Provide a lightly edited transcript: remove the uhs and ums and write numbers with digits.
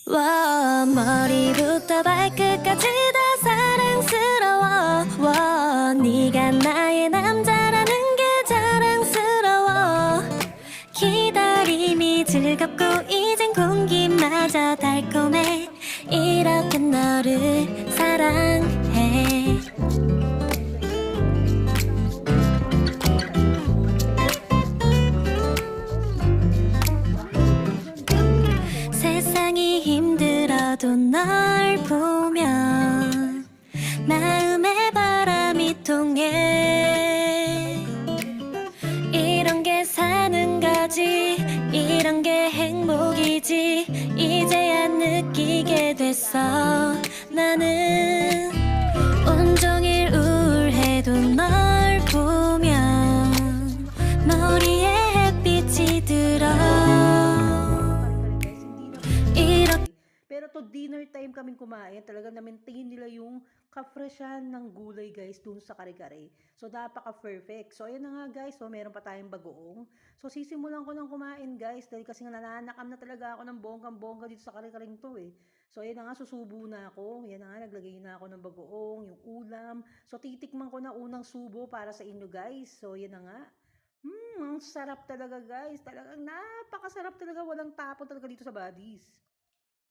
와 머리부터 발끝까지 다 사랑스러워 와 네가 나의 남자라는 게 자랑스러워 기다림이 즐겁고 이젠 공기마저 달콤해 이렇게 너를 사랑해 세상이 힘들어도 널 보면 마음에 바람이 통해 이런 게 사는 거지 이런 게 행복이지 이제야 느끼게 됐어 나는 온종일 우울해도 널 보면 머리에 햇빛이 들어 Pero to dinner time kaming kumain, talagang na-maintain nila yung ka-freshan ng gulay guys dun sa kare-kare. So napaka-perfect. So ayan na nga guys, so meron pa tayong bagoong. So sisimulan ko ng kumain guys dahil kasi nananakam na talaga ako ng bonggang-bongga dito sa kare-kareng to eh. So ayan na nga, susubo na ako. Ayan na nga, naglagay na ako ng bagoong, yung ulam. So titikman ko na unang subo para sa inyo guys. So ayan na nga. Ang sarap talaga guys. Talagang napakasarap talaga. Walang tapon talaga dito sa Buddies.